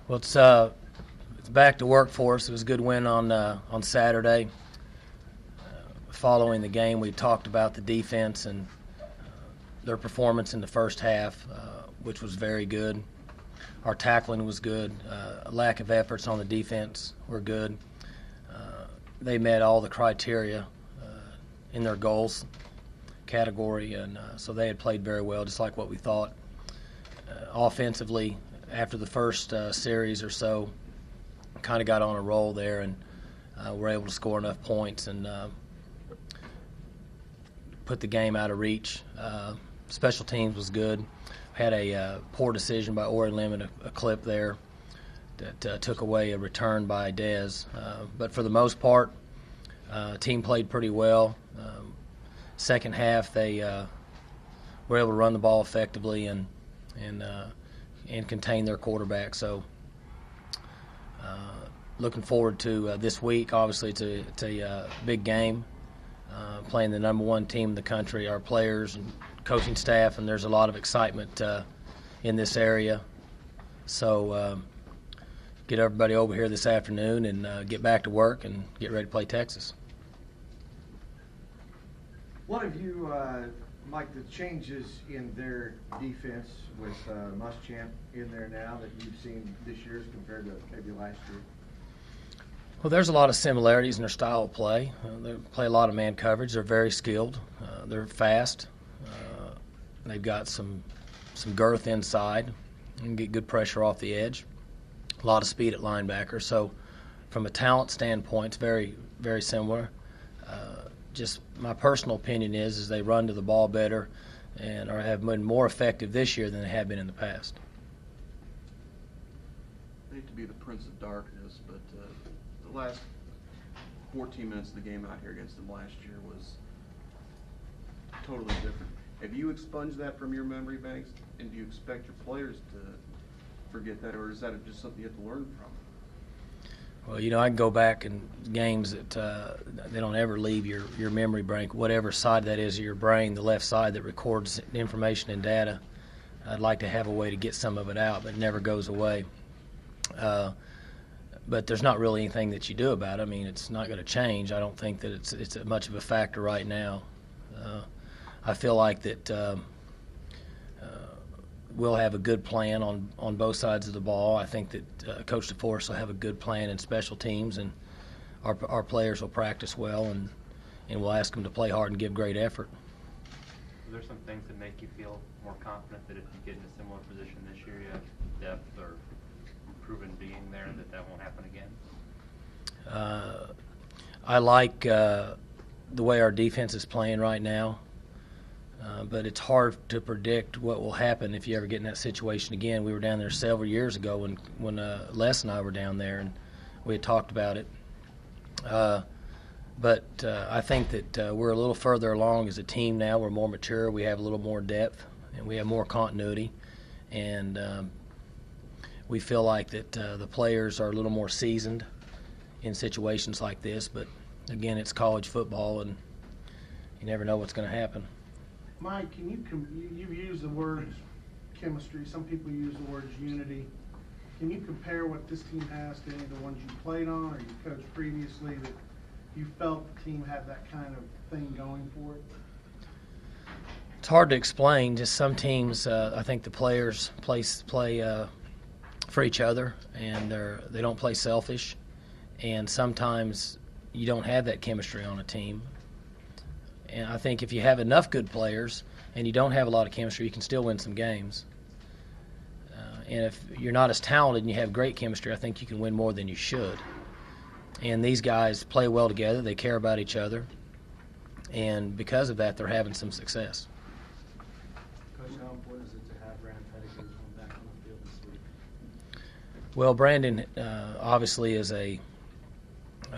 Well, it's back to work for us. It was a good win on Saturday. Following the game, we talked about the defense and their performance in the first half, which was very good. Our tackling was good. Lack of efforts on the defense were good. They met all the criteria in their goals category, and so they had played very well, just like what we thought. Offensively, after the first series or so, kind of got on a roll there, and were able to score enough points and put the game out of reach. Special teams was good. Had a poor decision by Ori Lemon, a clip there that took away a return by Dez. But for the most part, team played pretty well. Second half, they were able to run the ball effectively and contain their quarterback. So looking forward to this week. Obviously, it's a big game, playing the number one team in the country, our players and coaching staff, and there's a lot of excitement in this area. So get everybody over here this afternoon and get back to work and get ready to play Texas. What have you, Mike, the changes in their defense with Muschamp in there now that you've seen this year as compared to maybe last year? Well, there's a lot of similarities in their style of play. They play a lot of man coverage. They're very skilled. They're fast. They've got some girth inside and get good pressure off the edge. A lot of speed at linebacker. So from a talent standpoint, it's very, very similar. Just my personal opinion is they run to the ball better and have been more effective this year than they have been in the past. I hate to be the prince of darkness, but the last 14 minutes of the game out here against them last year was totally different. Have you expunged that from your memory banks, and do you expect your players to forget that, or is that just something you have to learn from? Well, I can go back in games that they don't ever leave your memory bank, whatever side that is of your brain, the left side that records information and data. I'd like to have a way to get some of it out, but it never goes away. But there's not really anything that you do about it. I mean, it's not going to change. I don't think that it's much of a factor right now. I feel like that we'll have a good plan on both sides of the ball. I think that Coach DeForest will have a good plan in special teams, and our players will practice well, and we'll ask them to play hard and give great effort. Are there some things that make you feel more confident that if you get in a similar position this year, you have depth or proven being there, that won't happen again? I like the way our defense is playing right now. But it's hard to predict what will happen if you ever get in that situation again. We were down there several years ago when Les and I were down there, and we had talked about it. But I think that we're a little further along as a team now. We're more mature. We have a little more depth, and we have more continuity. And we feel like that the players are a little more seasoned in situations like this. But, again, it's college football, and you never know what's going to happen. Mike, you've used the words chemistry. Some people use the words unity. Can you compare what this team has to any of the ones you played on or you coached previously that you felt the team had that kind of thing going for it? It's hard to explain. Just some teams, I think the players play for each other, and they don't play selfish. And sometimes you don't have that chemistry on a team. And I think if you have enough good players and you don't have a lot of chemistry, you can still win some games. And if you're not as talented and you have great chemistry, I think you can win more than you should. And these guys play well together. They care about each other. And because of that, they're having some success. Coach, how important is it to have Brandon Pettigrew back on the field this week? Well, Brandon obviously is a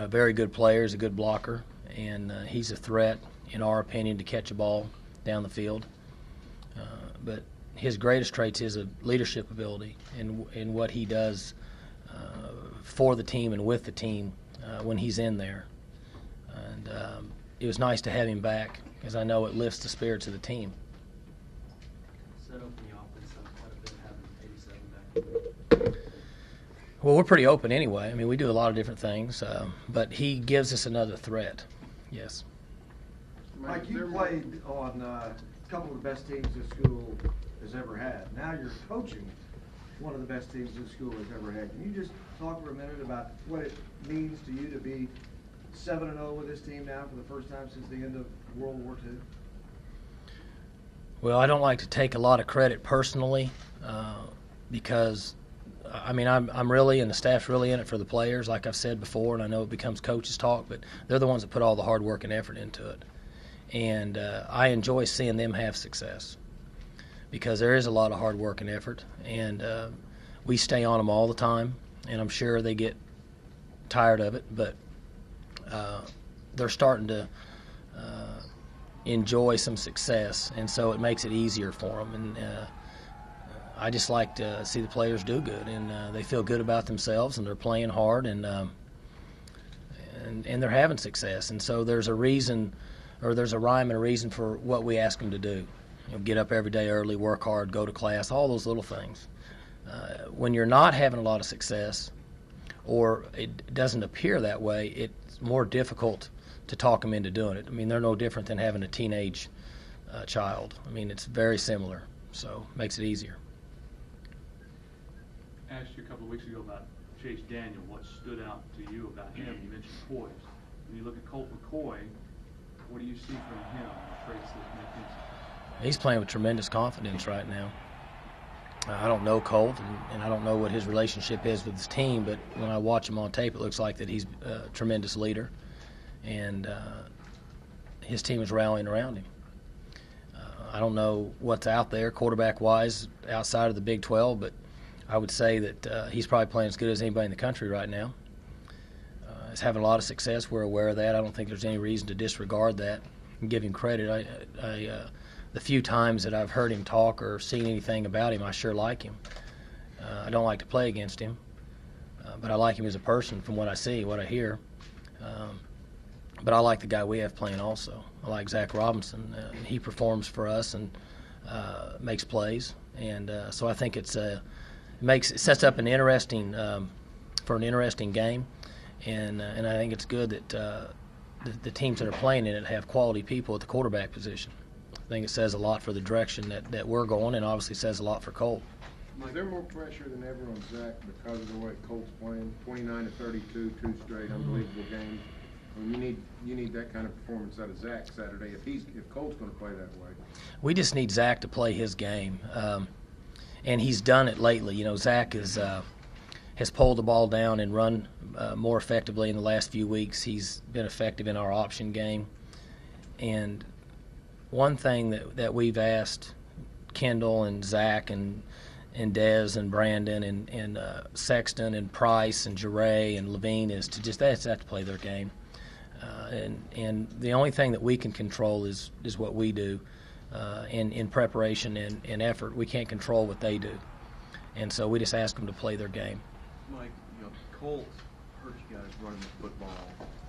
very good player. He's a good blocker. And he's a threat, in our opinion, to catch a ball down the field. But his greatest traits is a leadership ability in what he does for the team and with the team when he's in there. And it was nice to have him back because I know it lifts the spirits of the team. Set open the offense quite a bit having 87 back. Well, we're pretty open anyway. I mean, we do a lot of different things, but he gives us another threat. Yes. Mike, you played on a couple of the best teams this school has ever had. Now you're coaching one of the best teams this school has ever had. Can you just talk for a minute about what it means to you to be 7-0 with this team now for the first time since the end of World War II? Well, I don't like to take a lot of credit personally because, I mean, I'm really, and the staff's really in it for the players, like I've said before, and I know it becomes coaches' talk, but they're the ones that put all the hard work and effort into it. And I enjoy seeing them have success because there is a lot of hard work and effort, and we stay on them all the time, and I'm sure they get tired of it, but they're starting to enjoy some success, and so it makes it easier for them. And I just like to see the players do good, and they feel good about themselves, and they're playing hard, and they're having success. And so there's a reason, or there's a rhyme and a reason for what we ask them to do. You know, get up every day early, work hard, go to class, all those little things. When you're not having a lot of success, or it doesn't appear that way, it's more difficult to talk them into doing it. I mean, they're no different than having a teenage child. I mean, it's very similar, so it makes it easier. I asked you a couple of weeks ago about Chase Daniel. What stood out to you about him? You mentioned poise. When you look at Colt McCoy, what do you see from him, the traits that make him successful? He's playing with tremendous confidence right now. I don't know Colt, and I don't know what his relationship is with his team, but when I watch him on tape, it looks like that he's a tremendous leader, and his team is rallying around him. I don't know what's out there quarterback-wise outside of the Big 12, but I would say that he's probably playing as good as anybody in the country right now. He's having a lot of success. We're aware of that. I don't think there's any reason to disregard that and give him credit. The few times that I've heard him talk or seen anything about him, I sure like him. I don't like to play against him, but I like him as a person from what I see, what I hear. But I like the guy we have playing also. I like Zach Robinson. He performs for us and makes plays, and so I think it sets up an interesting for an interesting game, and I think it's good that the teams that are playing in it have quality people at the quarterback position. I think it says a lot for the direction that we're going, and obviously says a lot for Colt. Is there more pressure than ever on Zach because of the way Colt's playing? 29-32, two straight unbelievable games. I mean, you need that kind of performance out of Zach Saturday if Colt's going to play that way. We just need Zach to play his game, and he's done it lately. You know, Zach has pulled the ball down and run more effectively in the last few weeks. He's been effective in our option game, and one thing that we've asked Kendall and Zach and Dez and Brandon and Sexton and Price and Jure and Levine is to just they have to play their game. And the only thing that we can control is what we do in preparation and effort. We can't control what they do. And so we just ask them to play their game. Mike, you know, Colt hurt you guys running the football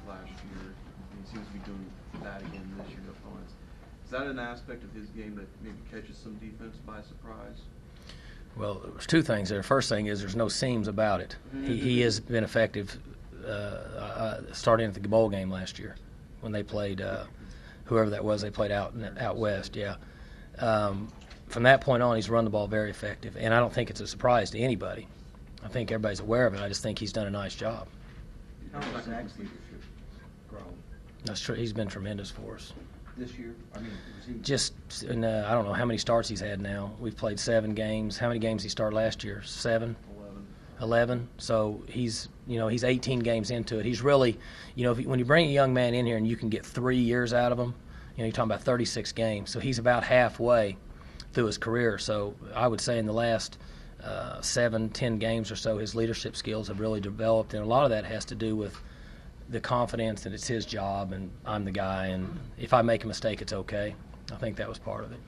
last year. He seems to be doing that again this year to opponents. Is that an aspect of his game that maybe catches some defense by surprise? Well, there's two things there. First thing is there's no seams about it. He has been effective starting at the bowl game last year when they played whoever that was. They played out west, yeah. From that point on, he's run the ball very effective, and I don't think it's a surprise to anybody. I think everybody's aware of it. I just think he's done a nice job. How has Zach's leadership grown That's true. He's been tremendous for us. this year? I mean, was he Just, I don't know how many starts he's had now. We've played 7 games. How many games did he start last year? 7? 11. So he's 18 games into it. He's really, when you bring a young man in here and you can get 3 years out of him, you're talking about 36 games. So he's about halfway through his career. So I would say in the last 7-10 games or so, his leadership skills have really developed, and a lot of that has to do with the confidence that it's his job and I'm the guy, and if I make a mistake, it's okay. I think that was part of it.